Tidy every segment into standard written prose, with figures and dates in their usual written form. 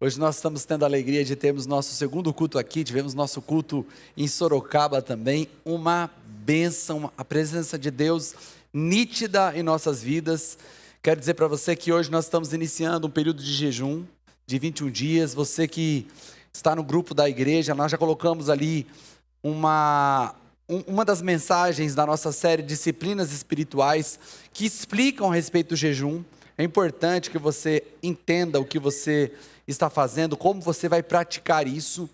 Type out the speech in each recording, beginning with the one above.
Hoje nós estamos tendo a alegria de termos nosso segundo culto aqui, tivemos nosso culto em Sorocaba também, uma bênção, a presença de Deus nítida em nossas vidas. Quero dizer para você que hoje nós estamos iniciando um período de jejum de 21 dias, você que está no grupo da igreja, nós já colocamos ali uma das mensagens da nossa série Disciplinas Espirituais que explicam a respeito do jejum. É importante que você entenda o que você está fazendo, como você vai praticar isso,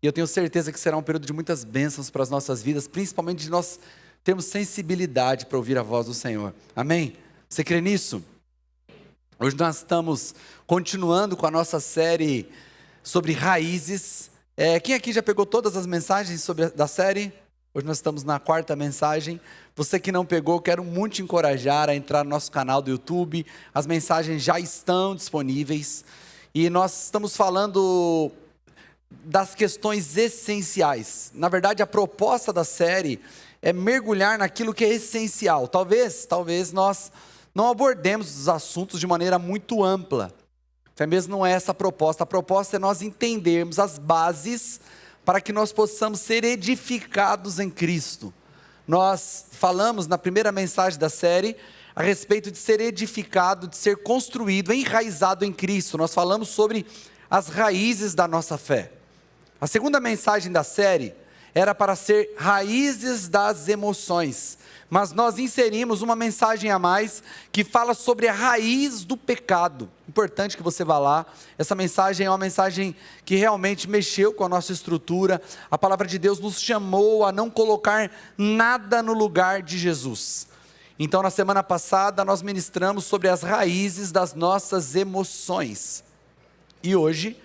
e eu tenho certeza que será um período de muitas bênçãos para as nossas vidas, principalmente de nós termos sensibilidade para ouvir a voz do Senhor, amém? Você crê nisso? Hoje nós estamos continuando com a nossa série sobre raízes. Quem aqui já pegou todas as mensagens da série? Hoje nós estamos na quarta mensagem. Você que não pegou, quero muito te encorajar a entrar no nosso canal do YouTube, as mensagens já estão disponíveis. E nós estamos falando das questões essenciais. Na verdade, a proposta da série é mergulhar naquilo que é essencial. Talvez nós não abordemos os assuntos de maneira muito ampla. Até mesmo não é essa a proposta. A proposta é nós entendermos as bases para que nós possamos ser edificados em Cristo. Nós falamos na primeira mensagem da série a respeito de ser edificado, de ser construído, enraizado em Cristo. Nós falamos sobre as raízes da nossa fé. A segunda mensagem da série era para ser raízes das emoções, mas nós inserimos uma mensagem a mais que fala sobre a raiz do pecado. Importante que você vá lá. Essa mensagem é uma mensagem que realmente mexeu com a nossa estrutura. A palavra de Deus nos chamou a não colocar nada no lugar de Jesus. Então, na semana passada, nós ministramos sobre as raízes das nossas emoções. E hoje,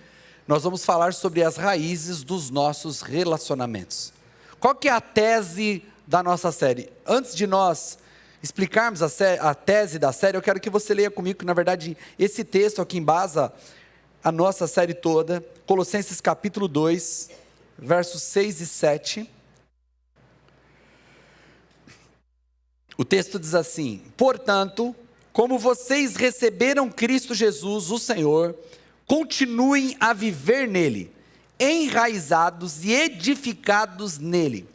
nós vamos falar sobre as raízes dos nossos relacionamentos. Qual que é a tese da nossa série? Antes de nós explicarmos a tese da série, eu quero que você leia comigo, que na verdade, esse texto aqui embasa a nossa série toda, Colossenses capítulo 2, versos 6 e 7. O texto diz assim: portanto, como vocês receberam Cristo Jesus, o Senhor, continuem a viver nele, enraizados e edificados nele,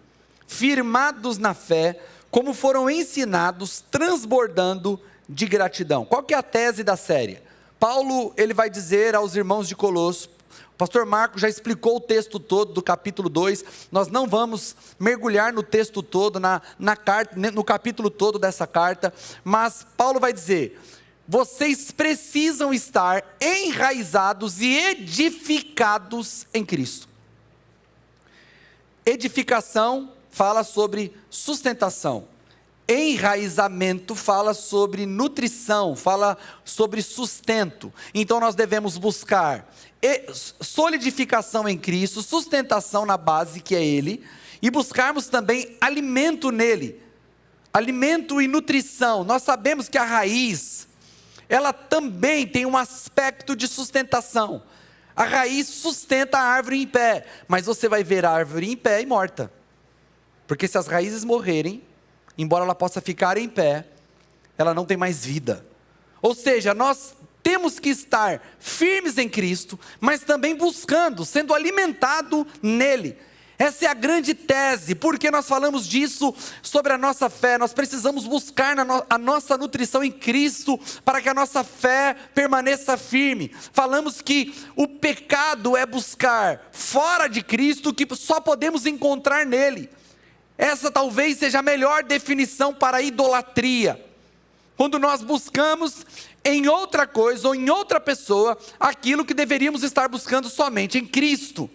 firmados na fé, como foram ensinados, transbordando de gratidão. Qual que é a tese da série? Paulo, ele vai dizer aos irmãos de Colosso, o pastor Marco já explicou o texto todo do capítulo 2, nós não vamos mergulhar no texto todo, na carta, no capítulo todo dessa carta, mas Paulo vai dizer: vocês precisam estar enraizados e edificados em Cristo. Edificação fala sobre sustentação. Enraizamento fala sobre nutrição, fala sobre sustento. Então nós devemos buscar solidificação em Cristo, sustentação na base que é Ele, e buscarmos também alimento nele, alimento e nutrição. Nós sabemos que a raiz, ela também tem um aspecto de sustentação. A raiz sustenta a árvore em pé, mas você vai ver a árvore em pé e morta. Porque se as raízes morrerem, embora ela possa ficar em pé, ela não tem mais vida. Ou seja, nós temos que estar firmes em Cristo, mas também buscando, sendo alimentado nele. Essa é a grande tese. Porque nós falamos disso sobre a nossa fé. Nós precisamos buscar a nossa nutrição em Cristo, para que a nossa fé permaneça firme. Falamos que o pecado é buscar fora de Cristo, que só podemos encontrar nele. Essa talvez seja a melhor definição para a idolatria. Quando nós buscamos em outra coisa ou em outra pessoa aquilo que deveríamos estar buscando somente em Cristo.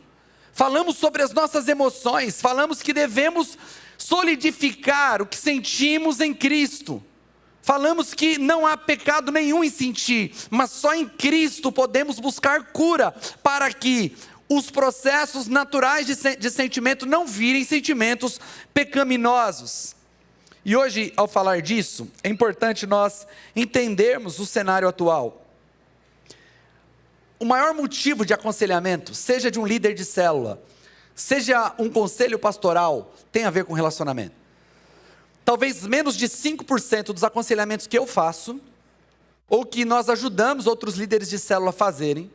Falamos sobre as nossas emoções, falamos que devemos solidificar o que sentimos em Cristo. Falamos que não há pecado nenhum em sentir, mas só em Cristo podemos buscar cura, para que os processos naturais de sentimento não virem sentimentos pecaminosos. E hoje, ao falar disso, é importante nós entendermos o cenário atual. O maior motivo de aconselhamento, seja de um líder de célula, seja um conselho pastoral, tem a ver com relacionamento. Talvez menos de 5% dos aconselhamentos que eu faço, ou que nós ajudamos outros líderes de célula a fazerem,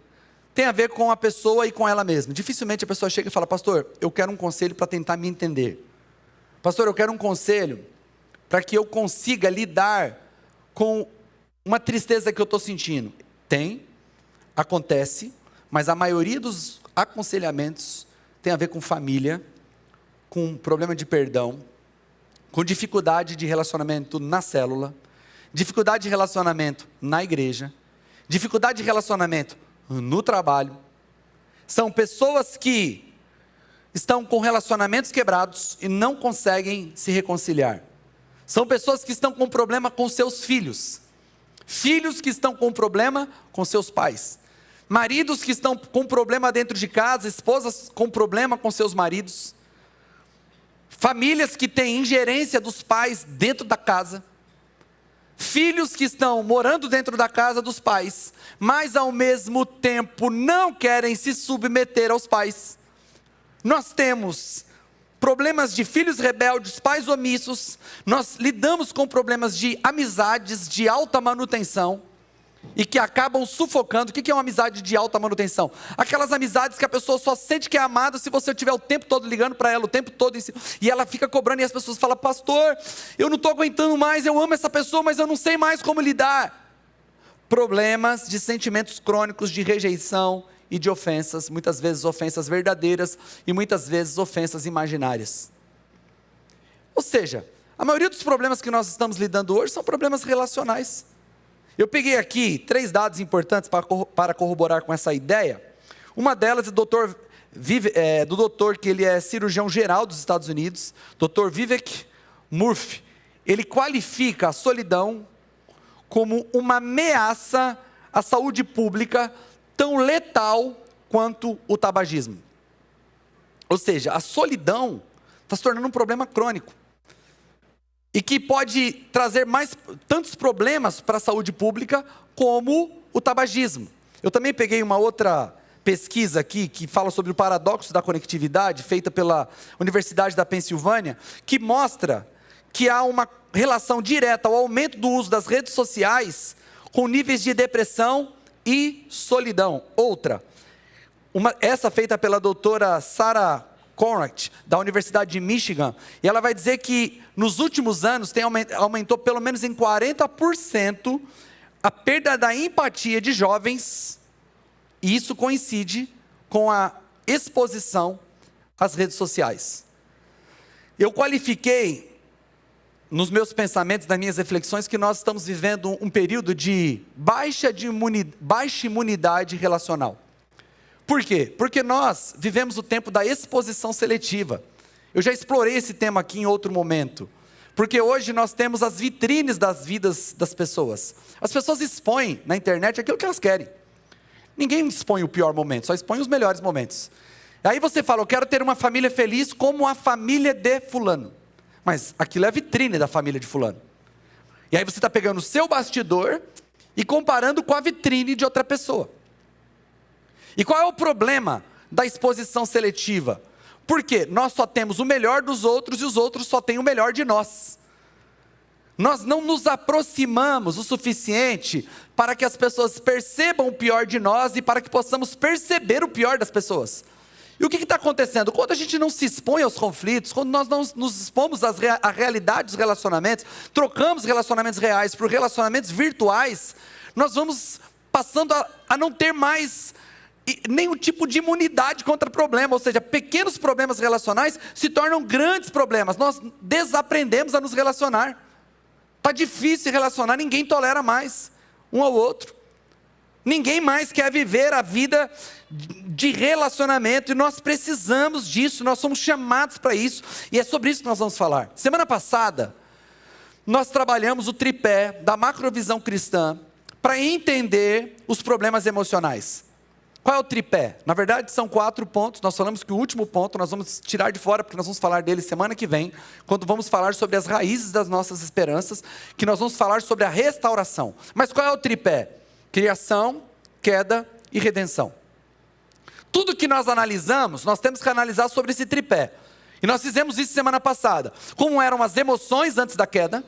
tem a ver com a pessoa e com ela mesma. Dificilmente a pessoa chega e fala: pastor, eu quero um conselho para tentar me entender. Pastor, eu quero um conselho para que eu consiga lidar com uma tristeza que eu estou sentindo. Acontece, mas a maioria dos aconselhamentos tem a ver com família, com problema de perdão, com dificuldade de relacionamento na célula, dificuldade de relacionamento na igreja, dificuldade de relacionamento no trabalho. São pessoas que estão com relacionamentos quebrados e não conseguem se reconciliar. São pessoas que estão com problema com seus filhos. Filhos que estão com problema com seus pais. Maridos que estão com problema dentro de casa, esposas com problema com seus maridos. Famílias que têm ingerência dos pais dentro da casa. Filhos que estão morando dentro da casa dos pais, mas ao mesmo tempo não querem se submeter aos pais. Nós temos problemas de filhos rebeldes, pais omissos. Nós lidamos com problemas de amizades de alta manutenção e que acabam sufocando. O que é uma amizade de alta manutenção? Aquelas amizades que a pessoa só sente que é amada se você estiver o tempo todo ligando para ela, o tempo todo e ela fica cobrando, e as pessoas falam: pastor, eu não estou aguentando mais, eu amo essa pessoa, mas eu não sei mais como lidar. Problemas de sentimentos crônicos de rejeição e de ofensas, muitas vezes ofensas verdadeiras e muitas vezes ofensas imaginárias. Ou seja, a maioria dos problemas que nós estamos lidando hoje são problemas relacionais. Eu peguei aqui 3 dados importantes para corroborar com essa ideia. Uma delas é do doutor que ele é cirurgião geral dos Estados Unidos, Dr. Vivek Murthy. Ele qualifica a solidão como uma ameaça à saúde pública tão letal quanto o tabagismo. Ou seja, a solidão está se tornando um problema crônico. E que pode trazer tantos problemas para a saúde pública como o tabagismo. Eu também peguei uma outra pesquisa aqui, que fala sobre o paradoxo da conectividade, feita pela Universidade da Pensilvânia, que mostra que há uma relação direta ao aumento do uso das redes sociais com níveis de depressão e solidão. Essa feita pela doutora Sarah Conradt, da Universidade de Michigan, e ela vai dizer que nos últimos anos aumentou pelo menos em 40% a perda da empatia de jovens, e isso coincide com a exposição às redes sociais. Eu qualifiquei nos meus pensamentos, nas minhas reflexões, que nós estamos vivendo um período de baixa imunidade relacional. Por quê? Porque nós vivemos o tempo da exposição seletiva. Eu já explorei esse tema aqui em outro momento. Porque hoje nós temos as vitrines das vidas das pessoas. As pessoas expõem na internet aquilo que elas querem. Ninguém expõe o pior momento, só expõe os melhores momentos. Aí você fala: eu quero ter uma família feliz como a família de fulano. Mas aquilo é a vitrine da família de fulano. E aí você está pegando o seu bastidor e comparando com a vitrine de outra pessoa. E qual é o problema da exposição seletiva? Porque nós só temos o melhor dos outros e os outros só têm o melhor de nós. Nós não nos aproximamos o suficiente para que as pessoas percebam o pior de nós e para que possamos perceber o pior das pessoas. E o que está acontecendo? Quando a gente não se expõe aos conflitos, quando nós não nos expomos à realidade dos relacionamentos, trocamos relacionamentos reais por relacionamentos virtuais, nós vamos passando a não ter mais nenhum tipo de imunidade contra problema, ou seja, pequenos problemas relacionais se tornam grandes problemas. Nós desaprendemos a nos relacionar. Está difícil se relacionar, ninguém tolera mais um ao outro. Ninguém mais quer viver a vida de relacionamento, e nós precisamos disso, nós somos chamados para isso, e é sobre isso que nós vamos falar. Semana passada, nós trabalhamos o tripé da macrovisão cristã para entender os problemas emocionais. Qual é o tripé? Na verdade são 4 pontos, nós falamos que o último ponto nós vamos tirar de fora, porque nós vamos falar dele semana que vem, quando vamos falar sobre as raízes das nossas esperanças, que nós vamos falar sobre a restauração. Mas qual é o tripé? Criação, queda e redenção. Tudo que nós analisamos, nós temos que analisar sobre esse tripé. E nós fizemos isso semana passada. Como eram as emoções antes da queda,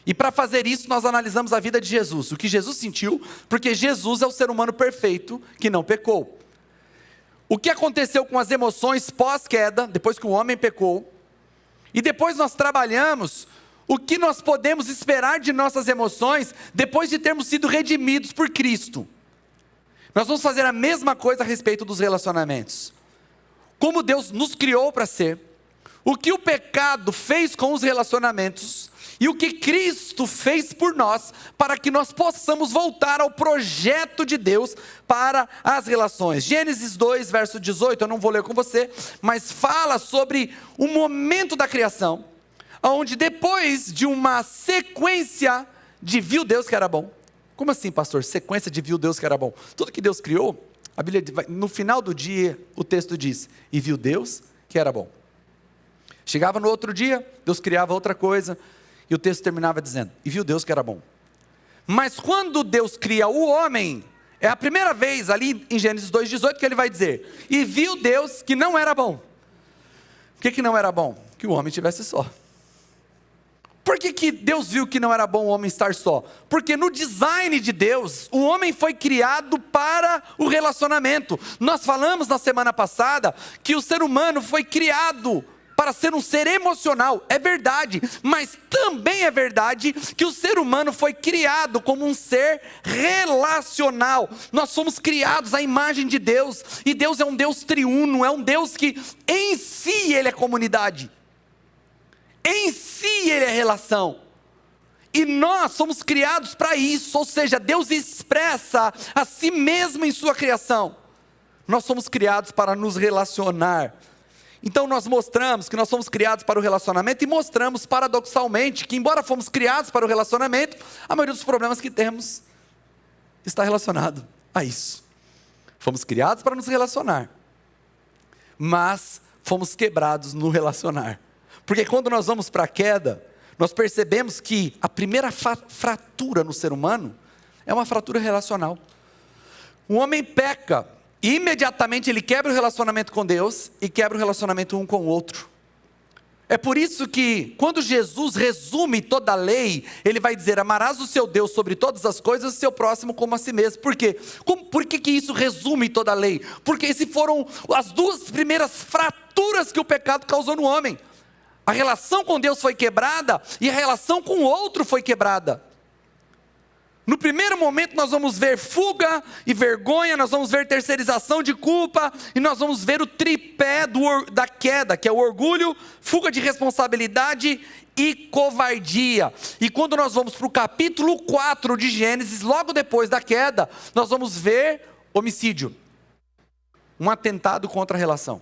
E para fazer isso, nós analisamos a vida de Jesus, o que Jesus sentiu, porque Jesus é o ser humano perfeito que não pecou. O que aconteceu com as emoções pós-queda, depois que o homem pecou, e depois nós trabalhamos o que nós podemos esperar de nossas emoções depois de termos sido redimidos por Cristo. Nós vamos fazer a mesma coisa a respeito dos relacionamentos. Como Deus nos criou para ser, o que o pecado fez com os relacionamentos e o que Cristo fez por nós para que nós possamos voltar ao projeto de Deus para as relações. Gênesis 2, verso 18, eu não vou ler com você, mas fala sobre o momento da criação, onde depois de uma sequência de viu Deus que era bom. Como assim, pastor? Sequência de viu Deus que era bom? Tudo que Deus criou, a Bíblia, no final do dia, o texto diz, e viu Deus que era bom. Chegava no outro dia, Deus criava outra coisa, e o texto terminava dizendo, e viu Deus que era bom. Mas quando Deus cria o homem, é a primeira vez ali em Gênesis 2,18 que ele vai dizer, e viu Deus que não era bom. O que não era bom? Que o homem estivesse só. Por que Deus viu que não era bom o homem estar só? Porque no design de Deus, o homem foi criado para o relacionamento. Nós falamos na semana passada que o ser humano foi criado para ser um ser emocional, é verdade, mas também é verdade que o ser humano foi criado como um ser relacional. Nós fomos criados à imagem de Deus, e Deus é um Deus triuno, é um Deus que em si Ele é comunidade, em si Ele é relação, e nós somos criados para isso, ou seja, Deus expressa a si mesmo em sua criação. Nós somos criados para nos relacionar. Então nós mostramos que nós somos criados para o relacionamento e mostramos paradoxalmente que embora fomos criados para o relacionamento, a maioria dos problemas que temos está relacionado a isso. Fomos criados para nos relacionar, mas fomos quebrados no relacionar. Porque quando nós vamos para a queda, nós percebemos que a primeira fratura no ser humano é uma fratura relacional. O homem peca, e imediatamente ele quebra o relacionamento com Deus e quebra o relacionamento um com o outro. É por isso que quando Jesus resume toda a lei, ele vai dizer, amarás o seu Deus sobre todas as coisas e o seu próximo como a si mesmo. Por quê? Por que isso resume toda a lei? Porque essas foram as duas primeiras fraturas que o pecado causou no homem. A relação com Deus foi quebrada e a relação com o outro foi quebrada. No primeiro momento nós vamos ver fuga e vergonha, nós vamos ver terceirização de culpa, e nós vamos ver o tripé da queda, que é o orgulho, fuga de responsabilidade e covardia. E quando nós vamos para o capítulo 4 de Gênesis, logo depois da queda, nós vamos ver homicídio, um atentado contra a relação.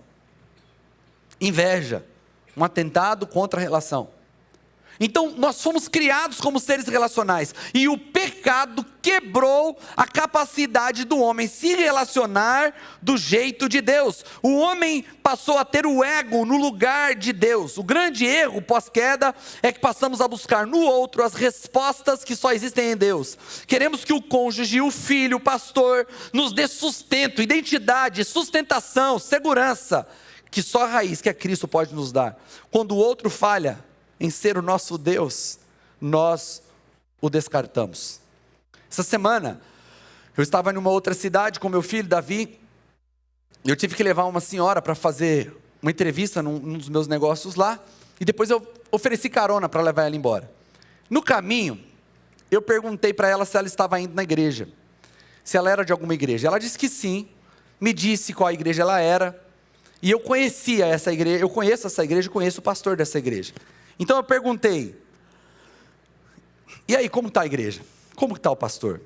Inveja, um atentado contra a relação. Então nós fomos criados como seres relacionais, e o pecado quebrou a capacidade do homem se relacionar do jeito de Deus. O homem passou a ter o ego no lugar de Deus. O grande erro pós-queda é que passamos a buscar no outro as respostas que só existem em Deus. Queremos que o cônjuge, o filho, o pastor nos dê sustento, identidade, sustentação, segurança, que só a raiz, que é Cristo, pode nos dar. Quando o outro falha em ser o nosso Deus, nós o descartamos. Essa semana, eu estava em uma outra cidade com meu filho, Davi, e eu tive que levar uma senhora para fazer uma entrevista num dos meus negócios lá, e depois eu ofereci carona para levar ela embora. No caminho, eu perguntei para ela se ela estava indo na igreja, se ela era de alguma igreja. Ela disse que sim, me disse qual igreja ela era, e eu conhecia essa igreja, eu conheço essa igreja, conheço o pastor dessa igreja. Então eu perguntei, e aí, como está a igreja? Como está o pastor?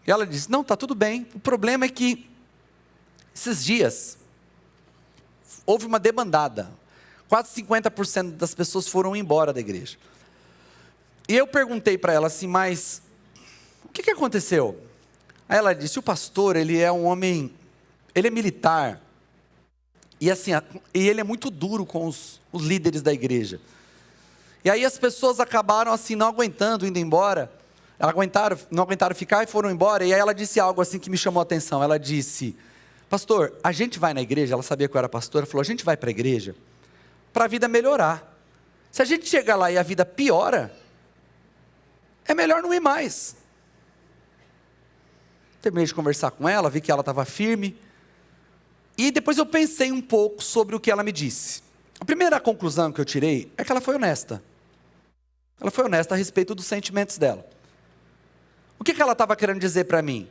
E ela disse, não, está tudo bem. O problema é que, esses dias, houve uma debandada. Quase 50% das pessoas foram embora da igreja. E eu perguntei para ela assim, mas, o que aconteceu? Aí ela disse, o pastor, ele é um homem, ele é militar, e assim, e ele é muito duro com os líderes da igreja. E aí as pessoas acabaram assim, não aguentando, indo embora. Não aguentaram ficar e foram embora. E aí ela disse algo assim que me chamou a atenção. Ela disse, pastor, a gente vai na igreja, ela sabia que eu era pastor, ela falou, a gente vai para a igreja para a vida melhorar. Se a gente chegar lá e a vida piora, é melhor não ir mais. Terminei de conversar com ela, vi que ela estava firme, e depois eu pensei um pouco sobre o que ela me disse. A primeira conclusão que eu tirei é que ela foi honesta. Ela foi honesta a respeito dos sentimentos dela. O que ela estava querendo dizer para mim?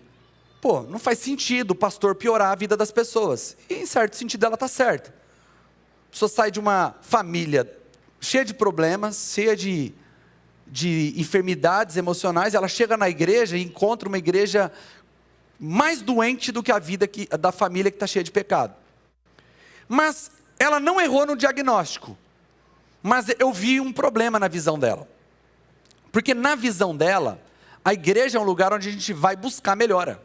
Pô, não faz sentido o pastor piorar a vida das pessoas. E em certo sentido ela está certa. A pessoa sai de uma família cheia de problemas, cheia de enfermidades emocionais, ela chega na igreja e encontra uma igreja mais doente do que a vida da família que está cheia de pecado. Mas ela não errou no diagnóstico. Mas eu vi um problema na visão dela. Porque na visão dela, a igreja é um lugar onde a gente vai buscar melhora.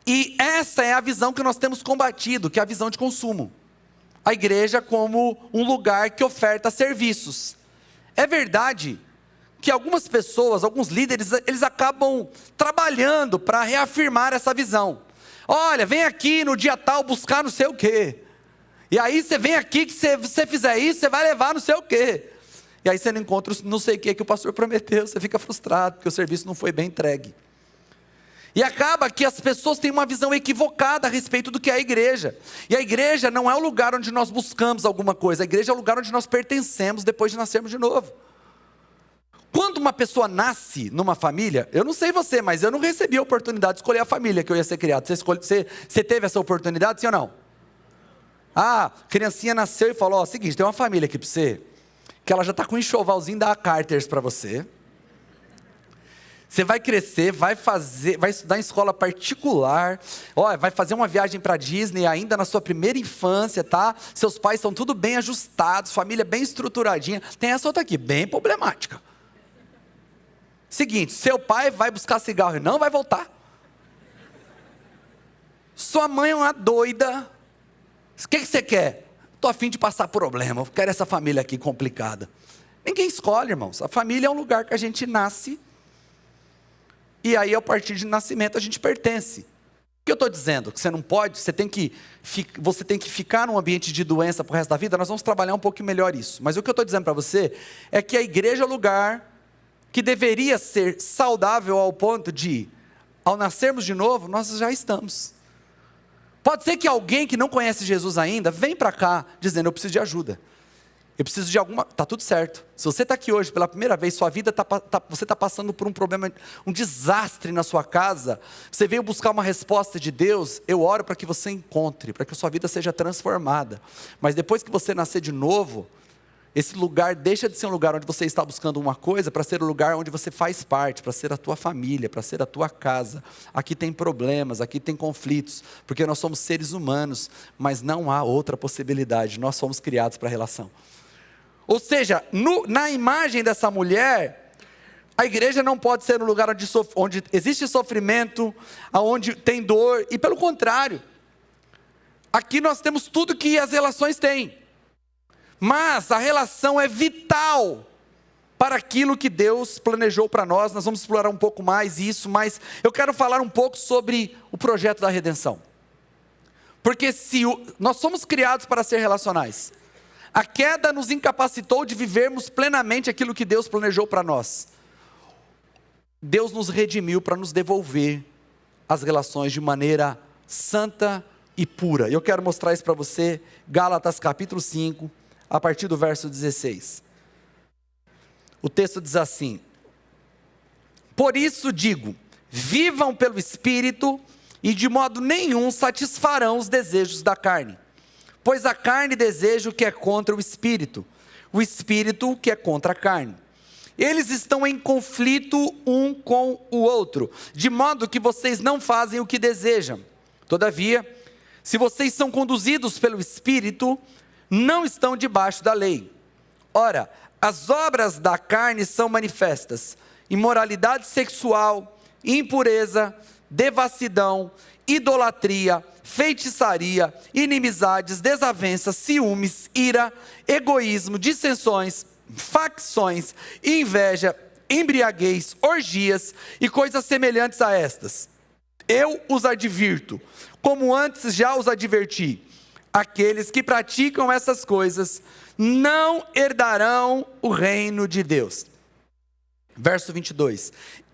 E essa é a visão que nós temos combatido, que é a visão de consumo. A igreja como um lugar que oferta serviços. É verdade que algumas pessoas, alguns líderes, eles acabam trabalhando para reafirmar essa visão. Olha, vem aqui no dia tal buscar não sei o quê. E aí você vem aqui que se você fizer isso, você vai levar não sei o quê. E aí você não encontra não sei o que o pastor prometeu, você fica frustrado, porque o serviço não foi bem entregue. E acaba que as pessoas têm uma visão equivocada a respeito do que é a igreja. E a igreja não é o lugar onde nós buscamos alguma coisa, a igreja é o lugar onde nós pertencemos depois de nascermos de novo. Quando uma pessoa nasce numa família, eu não sei você, mas eu não recebi a oportunidade de escolher a família que eu ia ser criado. Você teve essa oportunidade, sim ou não? A criancinha nasceu e falou, seguinte, tem uma família aqui para você, que ela já está com um enxovalzinho da Carters para você. Você vai crescer, vai estudar em escola particular, vai fazer uma viagem para Disney ainda na sua primeira infância, tá? Seus pais estão tudo bem ajustados, família bem estruturadinha. Tem essa outra aqui, bem problemática. Seguinte, seu pai vai buscar cigarro e não vai voltar. Sua mãe é uma doida. O que você quer? Estou a fim de passar problema, eu quero essa família aqui complicada. Ninguém escolhe, irmãos. A família é um lugar que a gente nasce, e aí a partir de nascimento a gente pertence. O que eu estou dizendo? Que você não pode, você tem que ficar num ambiente de doença para o resto da vida. Nós vamos trabalhar um pouco melhor isso. Mas o que eu estou dizendo para você é que a igreja é o lugar que deveria ser saudável ao ponto de, ao nascermos de novo, nós já estamos. Pode ser que alguém que não conhece Jesus ainda, vem para cá dizendo, eu preciso de ajuda. Eu preciso de alguma... Está tudo certo. Se você está aqui hoje pela primeira vez, sua vida você está passando por um problema, um desastre na sua casa, você veio buscar uma resposta de Deus, eu oro para que você encontre, para que a sua vida seja transformada. Mas depois que você nascer de novo, esse lugar deixa de ser um lugar onde você está buscando uma coisa, para ser o lugar onde você faz parte, para ser a tua família, para ser a tua casa. Aqui tem problemas, aqui tem conflitos, porque nós somos seres humanos, mas não há outra possibilidade, nós fomos criados para a relação. Ou seja, na imagem dessa mulher, a igreja não pode ser um lugar onde existe sofrimento, onde tem dor, e pelo contrário, aqui nós temos tudo que as relações têm. Mas a relação é vital para aquilo que Deus planejou para nós. Nós vamos explorar um pouco mais isso, mas eu quero falar um pouco sobre o projeto da redenção. Porque nós somos criados para ser relacionais. A queda nos incapacitou de vivermos plenamente aquilo que Deus planejou para nós. Deus nos redimiu para nos devolver as relações de maneira santa e pura. Eu quero mostrar isso para você, Gálatas capítulo 5, a partir do verso 16. O texto diz assim: por isso digo, vivam pelo Espírito, e de modo nenhum satisfarão os desejos da carne. Pois a carne deseja o que é contra o Espírito o que é contra a carne. Eles estão em conflito um com o outro, de modo que vocês não fazem o que desejam. Todavia, se vocês são conduzidos pelo Espírito, não estão debaixo da lei. Ora, as obras da carne são manifestas: imoralidade sexual, impureza, devassidão, idolatria, feitiçaria, inimizades, desavenças, ciúmes, ira, egoísmo, dissensões, facções, inveja, embriaguez, orgias e coisas semelhantes a estas. Eu os advirto, como antes já os adverti: aqueles que praticam essas coisas não herdarão o reino de Deus. Verso 22.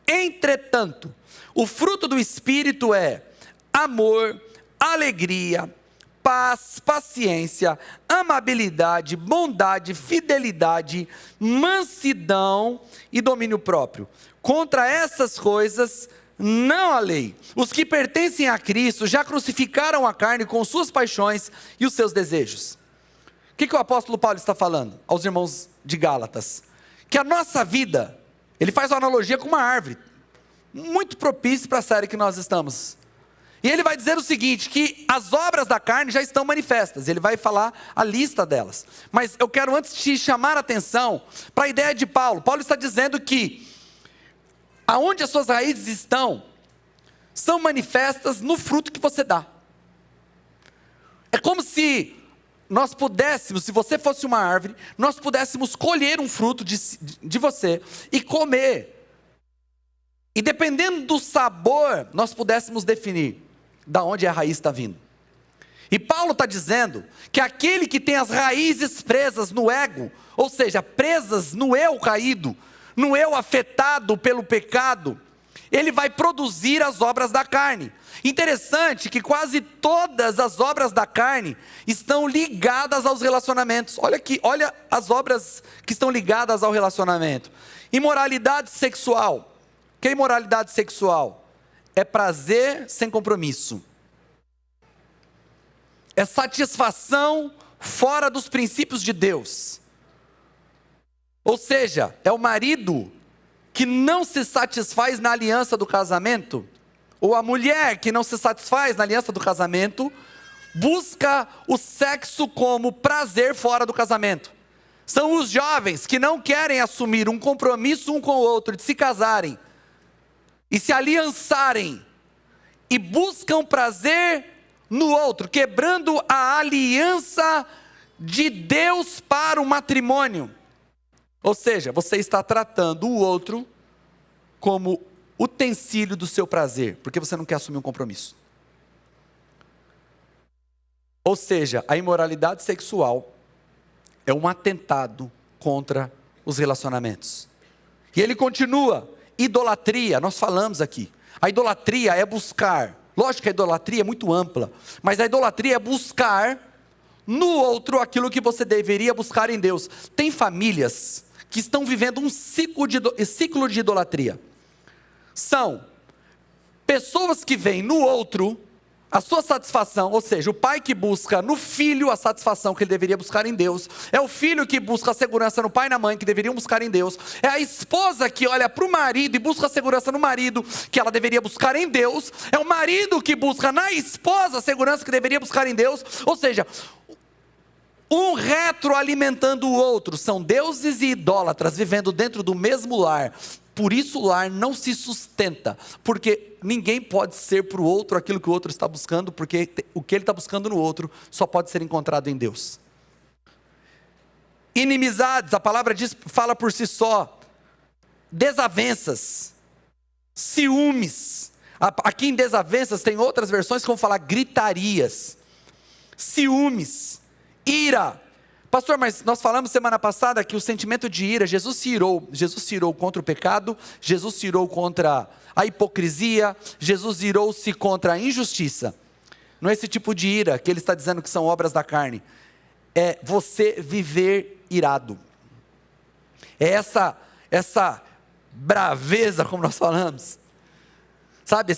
Entretanto, o fruto do Espírito é amor, alegria, paz, paciência, amabilidade, bondade, fidelidade, mansidão e domínio próprio. Contra essas coisas não há lei. Os que pertencem a Cristo já crucificaram a carne com suas paixões e os seus desejos. O que o apóstolo Paulo está falando aos irmãos de Gálatas? Que a nossa vida, ele faz uma analogia com uma árvore, muito propício para a série que nós estamos. E ele vai dizer o seguinte, que as obras da carne já estão manifestas, ele vai falar a lista delas. Mas eu quero antes te chamar a atenção para a ideia de Paulo. Paulo está dizendo que aonde as suas raízes estão, são manifestas no fruto que você dá. É como se nós pudéssemos, se você fosse uma árvore, nós pudéssemos colher um fruto de você e comer. E dependendo do sabor, nós pudéssemos definir da onde a raiz está vindo. E Paulo está dizendo que aquele que tem as raízes presas no ego, ou seja, presas no eu caído, no eu afetado pelo pecado, ele vai produzir as obras da carne. Interessante que quase todas as obras da carne estão ligadas aos relacionamentos. Olha aqui, olha as obras que estão ligadas ao relacionamento. Imoralidade sexual. O que é imoralidade sexual? É prazer sem compromisso. É satisfação fora dos princípios de Deus. Ou seja, é o marido que não se satisfaz na aliança do casamento, ou a mulher que não se satisfaz na aliança do casamento, busca o sexo como prazer fora do casamento. São os jovens que não querem assumir um compromisso um com o outro, de se casarem, e se aliançarem, e buscam prazer no outro, quebrando a aliança de Deus para o matrimônio. Ou seja, você está tratando o outro como utensílio do seu prazer, porque você não quer assumir um compromisso. Ou seja, a imoralidade sexual é um atentado contra os relacionamentos. E ele continua, idolatria, nós falamos aqui. A idolatria é buscar, lógico que a idolatria é muito ampla, mas a idolatria é buscar no outro aquilo que você deveria buscar em Deus. Tem famílias que estão vivendo um ciclo de idolatria. São pessoas que veem no outro a sua satisfação, ou seja, o pai que busca no filho a satisfação que ele deveria buscar em Deus, é o filho que busca a segurança no pai e na mãe que deveriam buscar em Deus, é a esposa que olha para o marido e busca a segurança no marido que ela deveria buscar em Deus, é o marido que busca na esposa a segurança que deveria buscar em Deus, ou seja, um retroalimentando o outro. São deuses e idólatras vivendo dentro do mesmo lar. Por isso o lar não se sustenta, porque ninguém pode ser para o outro aquilo que o outro está buscando, porque o que ele está buscando no outro só pode ser encontrado em Deus. Inimizades, a palavra fala por si só. Desavenças, ciúmes. Aqui em desavenças tem outras versões que vão falar gritarias, ciúmes, ira. Pastor, mas nós falamos semana passada que o sentimento de ira, Jesus se irou contra o pecado, Jesus se irou contra a hipocrisia, Jesus irou-se contra a injustiça. Não é esse tipo de ira que ele está dizendo que são obras da carne, é você viver irado. É essa braveza, como nós falamos, sabe,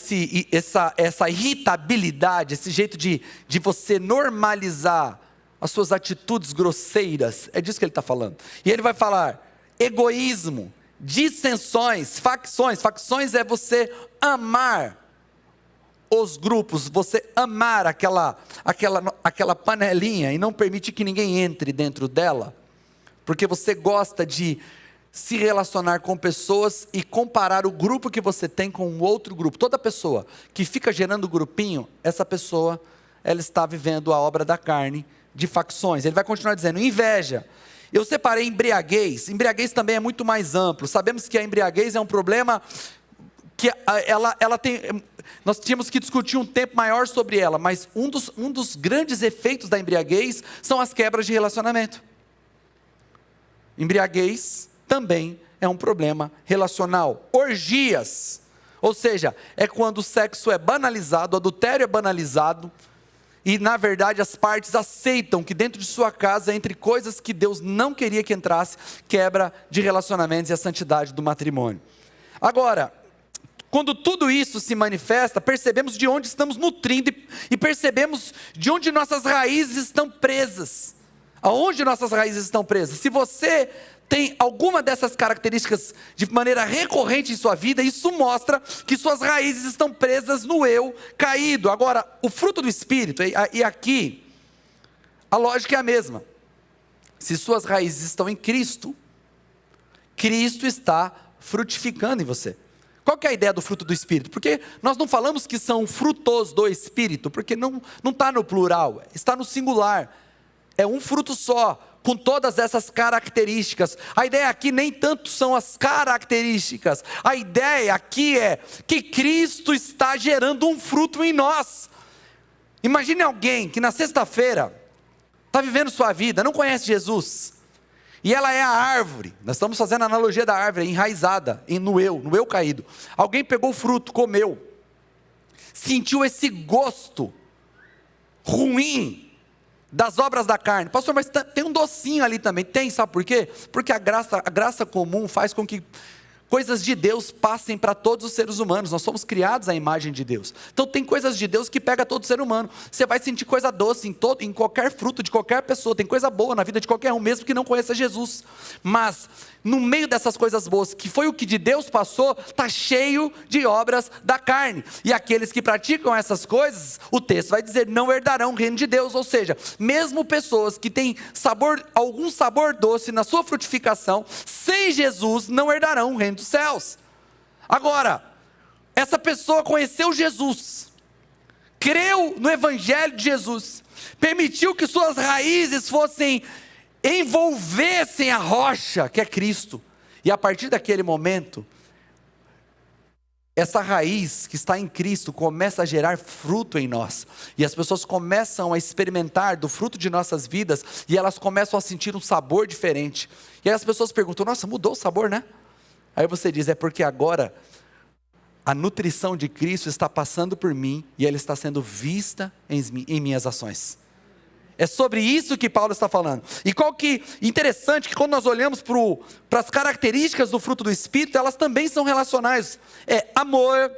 essa irritabilidade, esse jeito de você normalizar as suas atitudes grosseiras, é disso que ele está falando. E ele vai falar egoísmo, dissensões, facções. Facções é você amar os grupos, você amar aquela panelinha e não permitir que ninguém entre dentro dela, porque você gosta de se relacionar com pessoas e comparar o grupo que você tem com um outro grupo. Toda pessoa que fica gerando grupinho, essa pessoa, ela está vivendo a obra da carne, de facções. Ele vai continuar dizendo, inveja. Eu separei embriaguez. Embriaguez também é muito mais amplo. Sabemos que a embriaguez é um problema que ela tem, nós tínhamos que discutir um tempo maior sobre ela, mas um dos grandes efeitos da embriaguez são as quebras de relacionamento. Embriaguez também é um problema relacional. Orgias, ou seja, é quando o sexo é banalizado, o adultério é banalizado, e na verdade as partes aceitam que dentro de sua casa, entre coisas que Deus não queria que entrasse, quebra de relacionamentos e a santidade do matrimônio. Agora, quando tudo isso se manifesta, percebemos de onde estamos nutrindo e percebemos de onde nossas raízes estão presas. Aonde nossas raízes estão presas? Se você tem alguma dessas características de maneira recorrente em sua vida, isso mostra que suas raízes estão presas no eu caído. Agora, o fruto do Espírito, e aqui, a lógica é a mesma. Se suas raízes estão em Cristo, Cristo está frutificando em você. Qual que é a ideia do fruto do Espírito? Porque nós não falamos que são frutos do Espírito, porque não está no plural, está no singular. É um fruto só, com todas essas características. A ideia aqui nem tanto são as características, a ideia aqui é que Cristo está gerando um fruto em nós. Imagine alguém que na sexta-feira está vivendo sua vida, não conhece Jesus, e ela é a árvore. Nós estamos fazendo a analogia da árvore, enraizada no eu caído. Alguém pegou o fruto, comeu, sentiu esse gosto ruim das obras da carne. Pastor, mas tem um docinho ali também. Tem, sabe por quê? Porque a graça comum faz com que coisas de Deus passem para todos os seres humanos. Nós somos criados à imagem de Deus. Então tem coisas de Deus que pega todo ser humano. Você vai sentir coisa doce em qualquer fruto de qualquer pessoa. Tem coisa boa na vida de qualquer um, mesmo que não conheça Jesus. Mas no meio dessas coisas boas, que foi o que de Deus passou, está cheio de obras da carne. E aqueles que praticam essas coisas, o texto vai dizer, não herdarão o reino de Deus. Ou seja, mesmo pessoas que têm algum sabor doce na sua frutificação, sem Jesus não herdarão o reino dos céus. Agora, essa pessoa conheceu Jesus, creu no evangelho de Jesus, permitiu que suas raízes envolvessem a rocha que é Cristo, e a partir daquele momento, essa raiz que está em Cristo começa a gerar fruto em nós, e as pessoas começam a experimentar do fruto de nossas vidas, e elas começam a sentir um sabor diferente, e aí as pessoas perguntam, nossa, mudou o sabor, né? Aí você diz, é porque agora a nutrição de Cristo está passando por mim, e ela está sendo vista em minhas ações. É sobre isso que Paulo está falando. E interessante que quando nós olhamos para as características do fruto do Espírito, elas também são relacionais. É amor,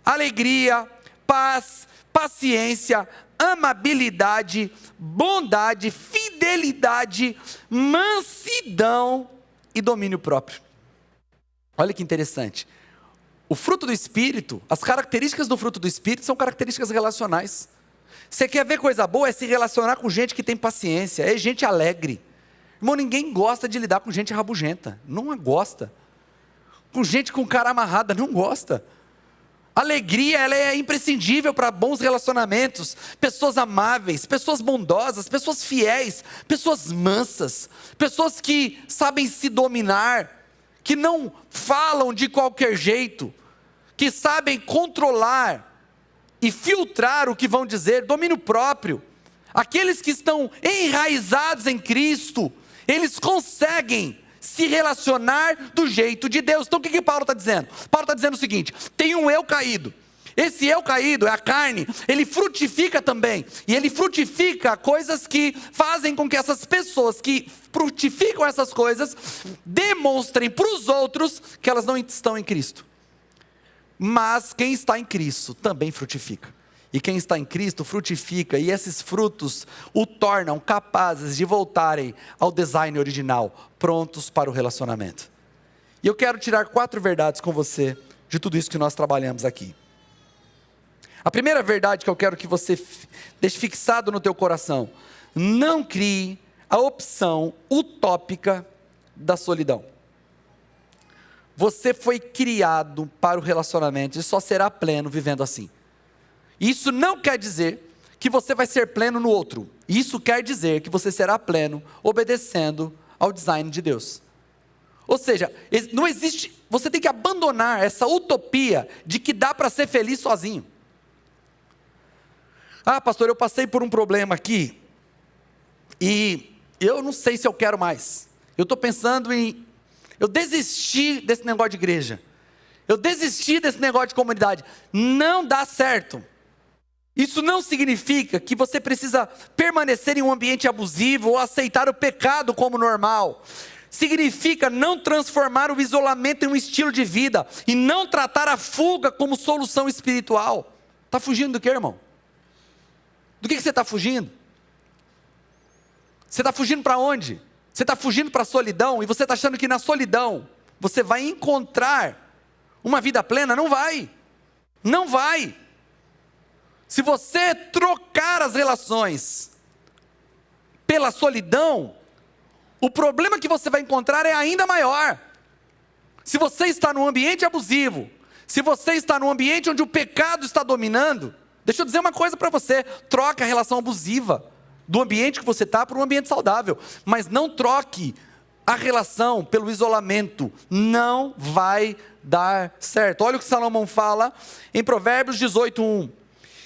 alegria, paz, paciência, amabilidade, bondade, fidelidade, mansidão e domínio próprio. Olha que interessante. O fruto do Espírito, as características do fruto do Espírito são características relacionais. Você quer ver coisa boa? É se relacionar com gente que tem paciência, é gente alegre. Irmão, ninguém gosta de lidar com gente rabugenta, não gosta. Com gente com cara amarrada, não gosta. Alegria, ela é imprescindível para bons relacionamentos, pessoas amáveis, pessoas bondosas, pessoas fiéis, pessoas mansas, pessoas que sabem se dominar, que não falam de qualquer jeito, que sabem controlar e filtrar o que vão dizer, domínio próprio. Aqueles que estão enraizados em Cristo, eles conseguem se relacionar do jeito de Deus. Então o que Paulo está dizendo? Paulo está dizendo o seguinte, tem um eu caído, esse eu caído é a carne, ele frutifica também, e ele frutifica coisas que fazem com que essas pessoas que frutificam essas coisas, demonstrem para os outros que elas não estão em Cristo. Mas quem está em Cristo também frutifica. E quem está em Cristo frutifica, e esses frutos o tornam capazes de voltarem ao design original, prontos para o relacionamento. E eu quero tirar 4 verdades com você, de tudo isso que nós trabalhamos aqui. A primeira verdade que eu quero que você deixe fixado no teu coração, não crie a opção utópica da solidão. Você foi criado para o relacionamento e só será pleno vivendo assim. Isso não quer dizer que você vai ser pleno no outro. Isso quer dizer que você será pleno obedecendo ao design de Deus. Ou seja, não existe, você tem que abandonar essa utopia de que dá para ser feliz sozinho. Ah, pastor, eu passei por um problema aqui e eu não sei se eu quero mais. Eu estou pensando em Eu desisti desse negócio de igreja. Eu desisti desse negócio de comunidade. Não dá certo. Isso não significa que você precisa permanecer em um ambiente abusivo ou aceitar o pecado como normal. Significa não transformar o isolamento em um estilo de vida e não tratar a fuga como solução espiritual. Está fugindo do que, irmão? Do que você está fugindo? Você está fugindo para onde? Você está fugindo para a solidão e você está achando que na solidão você vai encontrar uma vida plena? Não vai. Não vai. Se você trocar as relações pela solidão, o problema que você vai encontrar é ainda maior. Se você está num ambiente abusivo, se você está num ambiente onde o pecado está dominando, deixa eu dizer uma coisa para você: troca a relação abusiva do ambiente que você está para um ambiente saudável, mas não troque a relação pelo isolamento, não vai dar certo. Olha o que Salomão fala em Provérbios 18:1.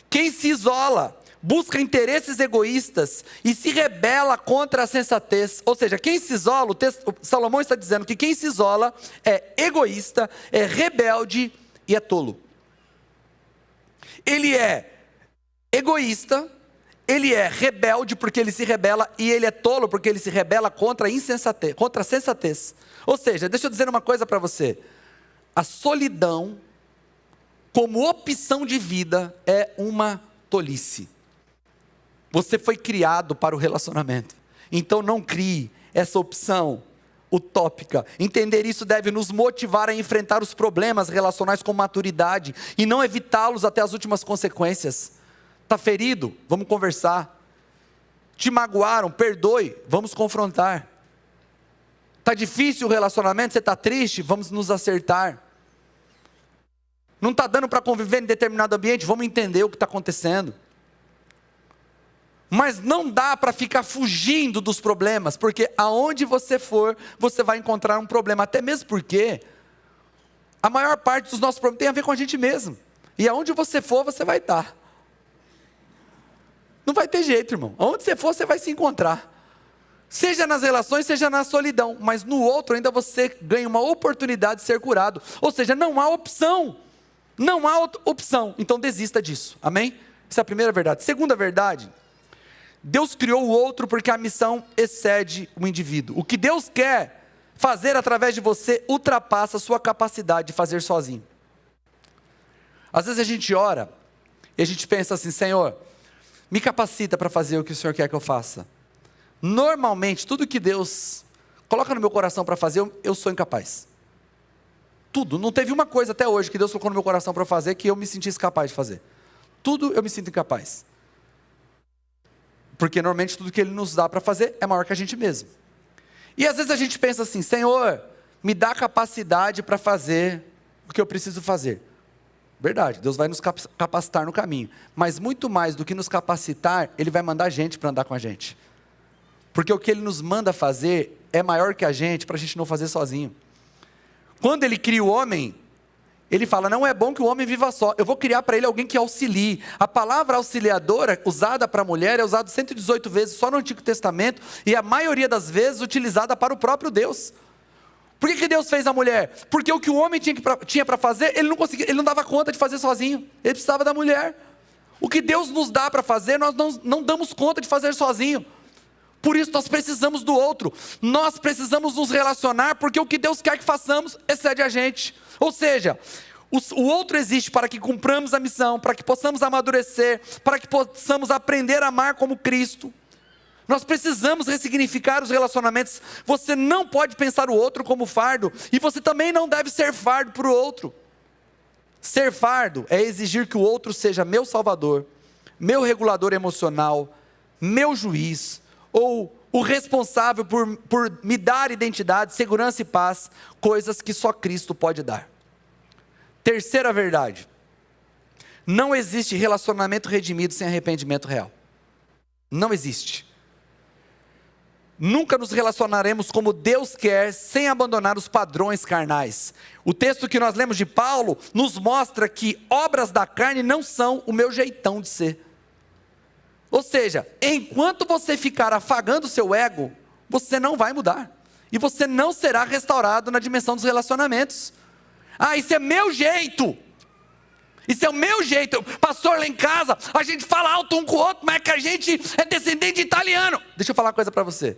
Quem se isola, busca interesses egoístas e se rebela contra a sensatez. Ou seja, quem se isola, Salomão está dizendo que quem se isola é egoísta, é rebelde e é tolo. Ele é egoísta, ele é rebelde porque ele se rebela, e ele é tolo porque ele se rebela contra a insensatez, contra a sensatez. Ou seja, deixa eu dizer uma coisa para você: a solidão como opção de vida é uma tolice. Você foi criado para o relacionamento, então não crie essa opção utópica. Entender isso deve nos motivar a enfrentar os problemas relacionais com maturidade e não evitá-los até as últimas consequências. Está ferido? Vamos conversar. Te magoaram? Perdoe, vamos confrontar. Está difícil o relacionamento? Você está triste? Vamos nos acertar. Não está dando para conviver em determinado ambiente? Vamos entender o que está acontecendo. Mas não dá para ficar fugindo dos problemas, porque aonde você for, você vai encontrar um problema. Até mesmo porque a maior parte dos nossos problemas tem a ver com a gente mesmo. E aonde você for, você vai estar. Não vai ter jeito, irmão. Aonde você for, você vai se encontrar. Seja nas relações, seja na solidão. Mas no outro ainda você ganha uma oportunidade de ser curado. Ou seja, não há opção. Não há opção. Então desista disso. Amém? Essa é a primeira verdade. Segunda verdade: Deus criou o outro porque a missão excede o indivíduo. O que Deus quer fazer através de você ultrapassa a sua capacidade de fazer sozinho. Às vezes a gente ora e a gente pensa assim: Senhor, me capacita para fazer o que o Senhor quer que eu faça. Normalmente, tudo que Deus coloca no meu coração para fazer, eu sou incapaz. Tudo. Não teve uma coisa até hoje que Deus colocou no meu coração para fazer que eu me sentisse capaz de fazer. Tudo eu me sinto incapaz. Porque normalmente tudo que Ele nos dá para fazer é maior que a gente mesmo. E às vezes a gente pensa assim: Senhor, me dá capacidade para fazer o que eu preciso fazer. Verdade, Deus vai nos capacitar no caminho. Mas muito mais do que nos capacitar, Ele vai mandar gente para andar com a gente. Porque o que Ele nos manda fazer é maior que a gente, para a gente não fazer sozinho. Quando Ele cria o homem, Ele fala: não é bom que o homem viva só, eu vou criar para ele alguém que auxilie. A palavra auxiliadora, usada para a mulher, é usada 118 vezes só no Antigo Testamento, e a maioria das vezes utilizada para o próprio Deus. Por que Deus fez a mulher? Porque o que o homem tinha para fazer, ele não conseguia, ele não dava conta de fazer sozinho, ele precisava da mulher. O que Deus nos dá para fazer, nós não damos conta de fazer sozinho. Por isso nós precisamos do outro, nós precisamos nos relacionar, porque o que Deus quer que façamos excede a gente. Ou seja, o outro existe para que cumpramos a missão, para que possamos amadurecer, para que possamos aprender a amar como Cristo. Nós precisamos ressignificar os relacionamentos. Você não pode pensar o outro como fardo, e você também não deve ser fardo para o outro. Ser fardo é exigir que o outro seja meu salvador, meu regulador emocional, meu juiz, ou o responsável por me dar identidade, segurança e paz, coisas que só Cristo pode dar. Terceira verdade: não existe relacionamento redimido sem arrependimento real. Não existe. Nunca nos relacionaremos como Deus quer, sem abandonar os padrões carnais. O texto que nós lemos de Paulo nos mostra que obras da carne não são o meu jeitão de ser. Ou seja, enquanto você ficar afagando o seu ego, você não vai mudar. E você não será restaurado na dimensão dos relacionamentos. Ah, isso é meu jeito. Isso é o meu jeito. Pastor, lá em casa, a gente fala alto um com o outro, mas é que a gente é descendente de italiano. Deixa eu falar uma coisa para você.